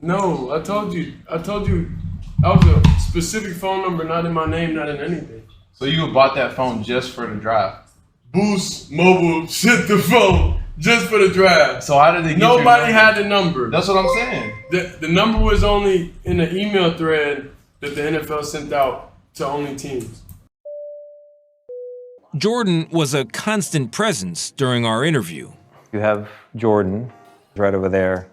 No, I told you. That was a specific phone number, not in my name, not in anything. So you bought that phone just for the drive? Boost Mobile shipped the phone just for the drive. So how did they get Nobody had the number. That's what I'm saying. The number was only in the email thread that the NFL sent out to only teams. Jordan was a constant presence during our interview. You have Jordan right over there.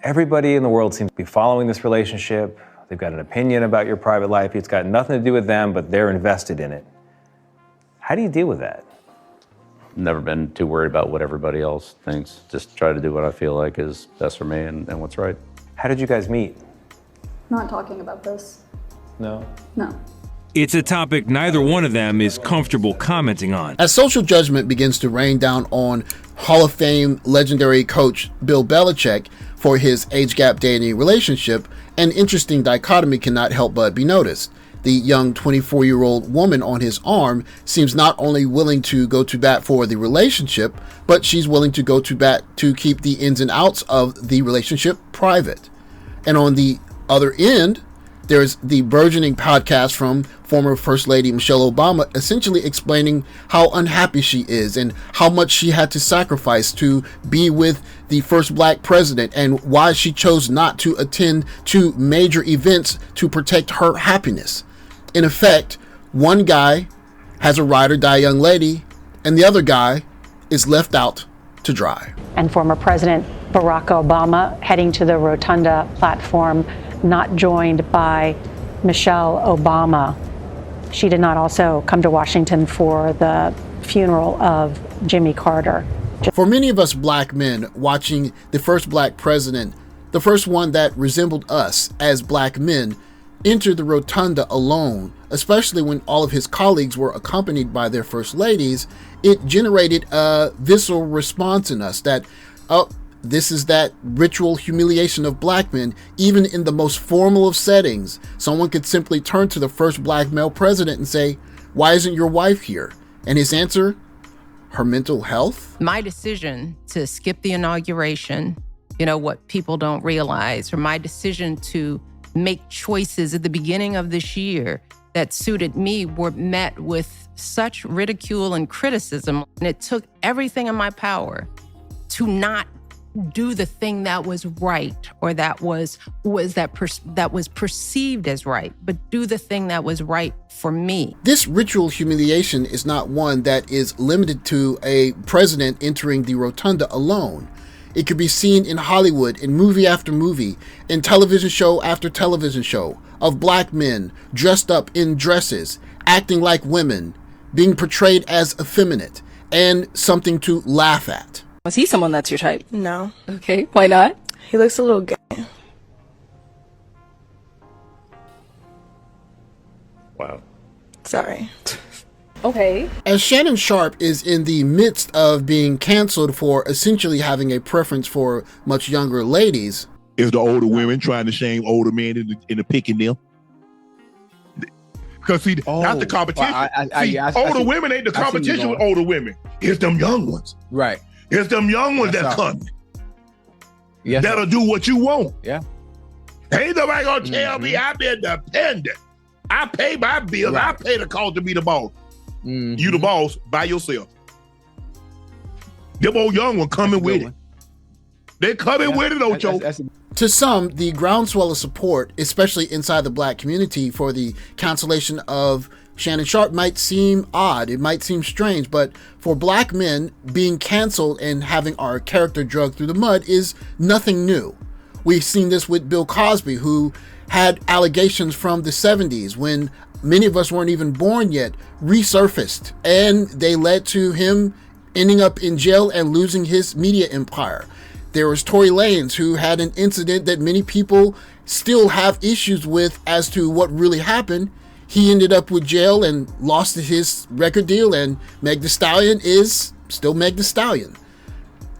Everybody in the world seems to be following this relationship. They've got an opinion about your private life. It's got nothing to do with them, but they're invested in it. How do you deal with that? Never been too worried about what everybody else thinks. Just try to do what I feel like is best for me and what's right. How did you guys meet? Not talking about this. No? No. It's a topic neither one of them is comfortable commenting on. As social judgment begins to rain down on Hall of Fame legendary coach Bill Belichick for his age gap dating relationship, an interesting dichotomy cannot help but be noticed. The young 24-year-old woman on his arm seems not only willing to go to bat for the relationship, but she's willing to go to bat to keep the ins and outs of the relationship private. And on the other end, there's the burgeoning podcast from former First Lady Michelle Obama, essentially explaining how unhappy she is and how much she had to sacrifice to be with the first black president and why she chose not to attend two major events to protect her happiness. In effect, one guy has a ride or die young lady and the other guy is left out to dry. And former President Barack Obama heading to the Rotunda platform, not joined by Michelle Obama. She did not also come to Washington for the funeral of Jimmy Carter. For many of us black men watching the first black president, the first one that resembled us as black men, enter the rotunda alone, especially when all of his colleagues were accompanied by their first ladies, it generated a visceral response in us that, oh, this is that ritual humiliation of black men. Even in the most formal of settings, someone could simply turn to the first black male president and say, "Why isn't your wife here?" And his answer, her mental health. My decision to skip the inauguration, what people don't realize, or my decision to make choices at the beginning of this year that suited me were met with such ridicule and criticism. And it took everything in my power to not do the thing that was right, or that was perceived as right, but do the thing that was right for me. This ritual humiliation is not one that is limited to a president entering the rotunda alone. It could be seen in Hollywood, in movie after movie, in television show after television show, of black men dressed up in dresses, acting like women, being portrayed as effeminate, and something to laugh at. Was he someone that's your type? No. Okay, why not? He looks a little gay. Wow. Sorry. Okay. As Shannon Sharpe is in the midst of being canceled for essentially having a preference for much younger ladies. Is the older women trying to shame older men into picking them? Because see, that's the competition. Older women ain't the competition with older women. It's them young ones. Right. It's them young ones that's coming. Yes, that'll do what you want. Yeah. Ain't nobody gonna tell me I'm independent. I pay my bills. Right. I pay the cost to be the boss. Mm-hmm. You the boss by yourself. Them old young one coming with it. They coming with it, Ocho. To some, the groundswell of support, especially inside the black community, for the cancellation of Shannon Sharpe might seem odd. It might seem strange, but for black men, being canceled and having our character dragged through the mud is nothing new. We've seen this with Bill Cosby, who had allegations from the 70s when many of us weren't even born yet, resurfaced, and they led to him ending up in jail and losing his media empire. There was Tory Lanez, who had an incident that many people still have issues with as to what really happened. He ended up with jail and lost his record deal, and Meg Thee Stallion is still Meg Thee Stallion.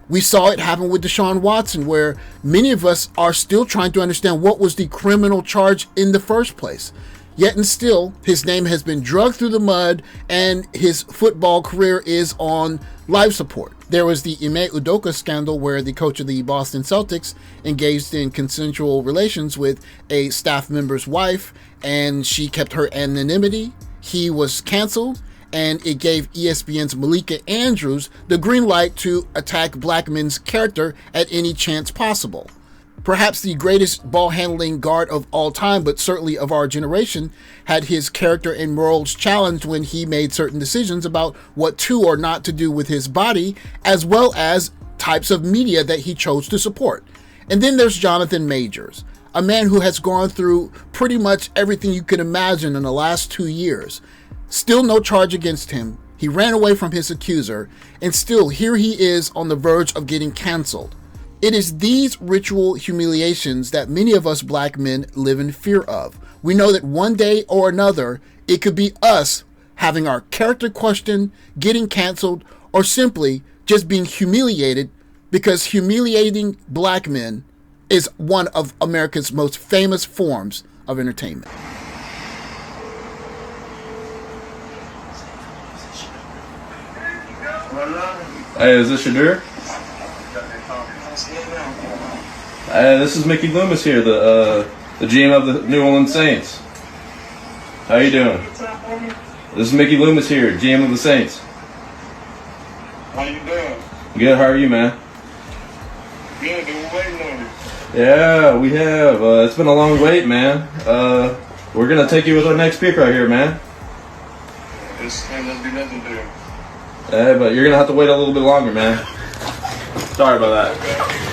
We saw it happen with Deshaun Watson, where many of us are still trying to understand what was the criminal charge in the first place. Yet and still, his name has been dragged through the mud and his football career is on life support. There was the Ime Udoka scandal where the coach of the Boston Celtics engaged in consensual relations with a staff member's wife and she kept her anonymity. He was canceled and it gave ESPN's Malika Andrews the green light to attack black men's character at any chance possible. Perhaps the greatest ball-handling guard of all time, but certainly of our generation, had his character and morals challenged when he made certain decisions about what to or not to do with his body, as well as types of media that he chose to support. And then there's Jonathan Majors, a man who has gone through pretty much everything you can imagine in the last 2 years. Still no charge against him. He ran away from his accuser, and still here he is on the verge of getting canceled. It is these ritual humiliations that many of us black men live in fear of. We know that one day or another, it could be us having our character questioned, getting canceled, or simply just being humiliated, because humiliating black men is one of America's most famous forms of entertainment. Hey, is this Shedeur? This is Mickey Loomis here, the GM of the New Orleans Saints. How you doing? This is Mickey Loomis here, GM of the Saints. How you doing? Good, how are you, man? Good, been waiting on you. Yeah, we have. It's been a long wait, man. We're going to take you with our next pick right here, man. This ain't gonna be nothing there. But you're going to have to wait a little bit longer, man. Sorry about that. Okay.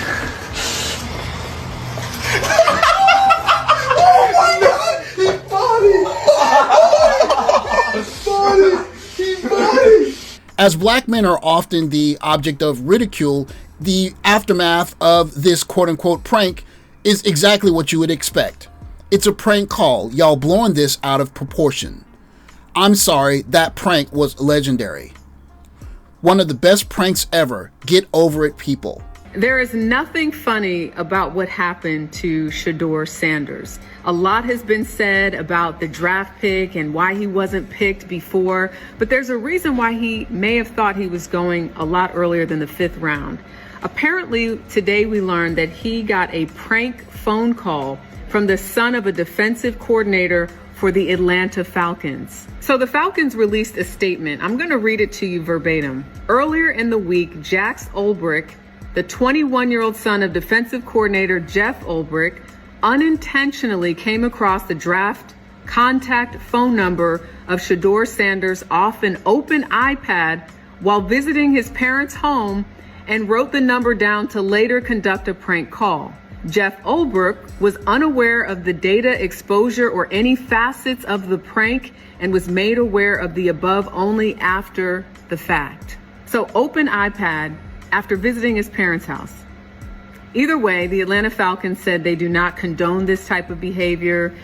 As black men are often the object of ridicule, the aftermath of this quote-unquote prank is exactly what you would expect. It's a prank call. Y'all blowing this out of proportion. I'm sorry, that prank was legendary. One of the best pranks ever. Get over it, people. There is nothing funny about what happened to Shedeur Sanders. A lot has been said about the draft pick and why he wasn't picked before, but there's a reason why he may have thought he was going a lot earlier than the 5th round. Apparently, today we learned that he got a prank phone call from the son of a defensive coordinator for the Atlanta Falcons. So the Falcons released a statement. I'm going to read it to you verbatim. Earlier in the week, Jax Ulbrich, the 21-year-old son of defensive coordinator Jeff Ulbrich, unintentionally came across the draft contact phone number of Shedeur Sanders off an open iPad while visiting his parents' home and wrote the number down to later conduct a prank call. Jeff Ulbrich was unaware of the data exposure or any facets of the prank and was made aware of the above only after the fact. So open iPad after visiting his parents' house. Either way, the Atlanta Falcons said they do not condone this type of behavior.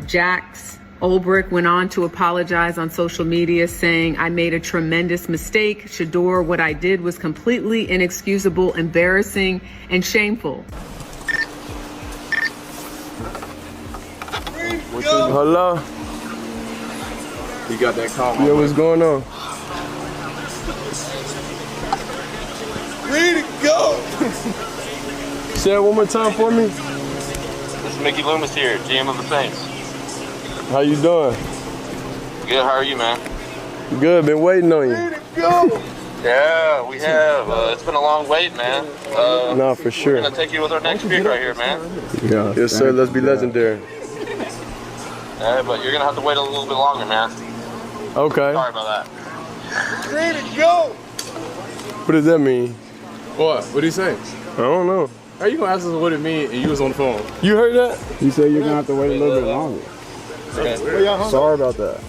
Jax Ulbrich went on to apologize on social media, saying, "I made a tremendous mistake. Shedeur, what I did was completely inexcusable, embarrassing, and shameful." Hello? You got that call. Yeah, what's going on? Ready to go! Say it one more time for me. This is Mickey Loomis here, GM of the Saints. How you doing? Good, how are you, man? Good, been waiting on you. Ready to go! Yeah, we have. It's been a long wait, man. No, for sure. We're going to take you with our next pick right here, man. Yeah, yes, sir. Let's be legendary. But you're going to have to wait a little bit longer, man. Okay. Sorry about that. Ready to go! What does that mean? What? What did he say? I don't know. How you gonna ask us what it means and you was on the phone? You heard that? You said you're gonna have to wait a little bit longer. Sorry about that.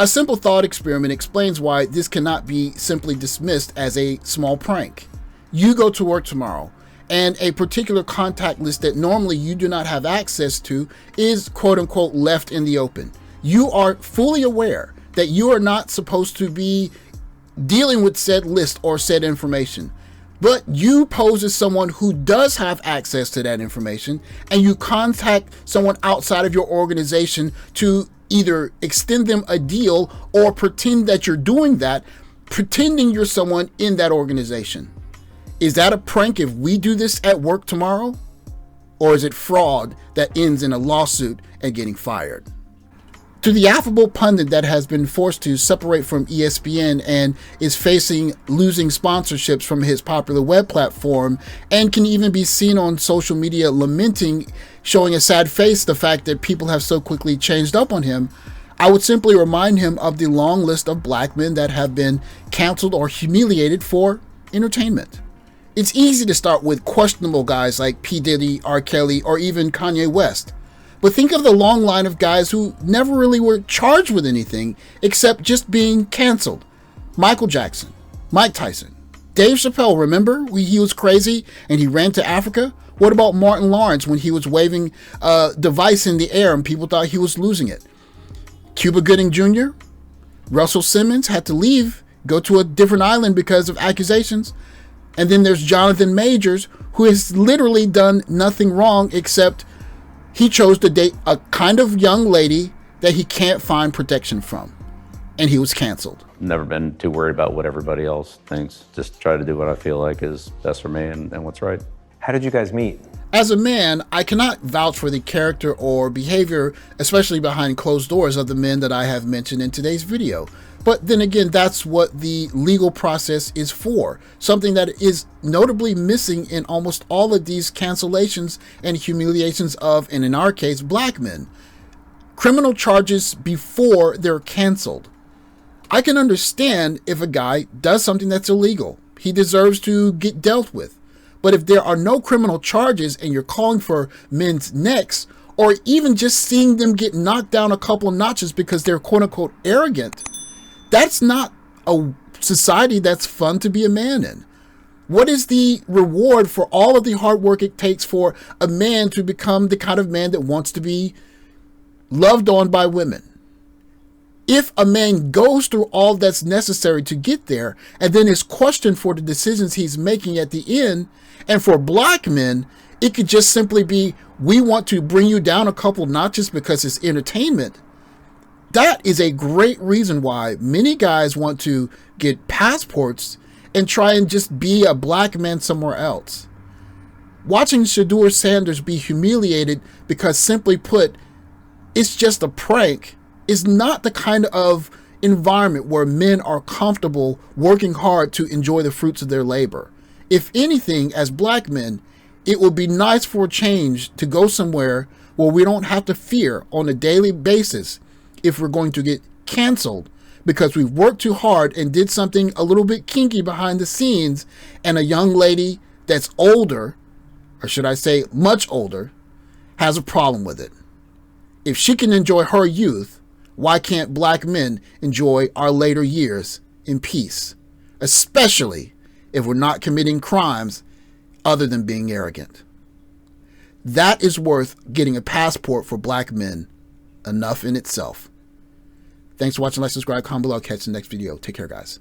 A simple thought experiment explains why this cannot be simply dismissed as a small prank. You go to work tomorrow, and a particular contact list that normally you do not have access to is quote-unquote left in the open. You are fully aware that you are not supposed to be dealing with said list or said information. But you pose as someone who does have access to that information, and you contact someone outside of your organization to either extend them a deal or pretend that you're doing that, pretending you're someone in that organization. Is that a prank if we do this at work tomorrow? Or is it fraud that ends in a lawsuit and getting fired? To the affable pundit that has been forced to separate from ESPN and is facing losing sponsorships from his popular web platform and can even be seen on social media lamenting, showing a sad face the fact that people have so quickly changed up on him, I would simply remind him of the long list of black men that have been canceled or humiliated for entertainment. It's easy to start with questionable guys like P. Diddy, R. Kelly, or even Kanye West. But think of the long line of guys who never really were charged with anything except just being canceled. Michael Jackson, Mike Tyson, Dave Chappelle, remember when he was crazy and he ran to Africa? What about Martin Lawrence when he was waving a device in the air and people thought he was losing it? Cuba Gooding Jr., Russell Simmons had to leave, go to a different island because of accusations. And then there's Jonathan Majors, who has literally done nothing wrong except he chose to date a kind of young lady that he can't find protection from. And he was canceled. Never been too worried about what everybody else thinks. Just try to do what I feel like is best for me and what's right. How did you guys meet? As a man, I cannot vouch for the character or behavior, especially behind closed doors, of the men that I have mentioned in today's video. But then again, that's what the legal process is for. Something that is notably missing in almost all of these cancellations and humiliations of, and in our case, black men. Criminal charges before they're canceled. I can understand if a guy does something that's illegal. He deserves to get dealt with. But if there are no criminal charges and you're calling for men's necks, or even just seeing them get knocked down a couple notches because they're quote unquote arrogant, that's not a society that's fun to be a man in. What is the reward for all of the hard work it takes for a man to become the kind of man that wants to be loved on by women? If a man goes through all that's necessary to get there and then is questioned for the decisions he's making at the end, and for black men, it could just simply be, we want to bring you down a couple notches because it's entertainment. That is a great reason why many guys want to get passports and try and just be a black man somewhere else. Watching Shedeur Sanders be humiliated because, simply put, it's just a prank is not the kind of environment where men are comfortable working hard to enjoy the fruits of their labor. If anything, as black men, it would be nice for a change to go somewhere where we don't have to fear on a daily basis if we're going to get canceled because we've worked too hard and did something a little bit kinky behind the scenes, and a young lady that's older, or should I say much older, has a problem with it. If she can enjoy her youth, why can't black men enjoy our later years in peace? Especially if we're not committing crimes other than being arrogant. That is worth getting a passport for black men enough in itself. Thanks for watching. Like, subscribe, comment below. I'll catch you in the next video. Take care, guys.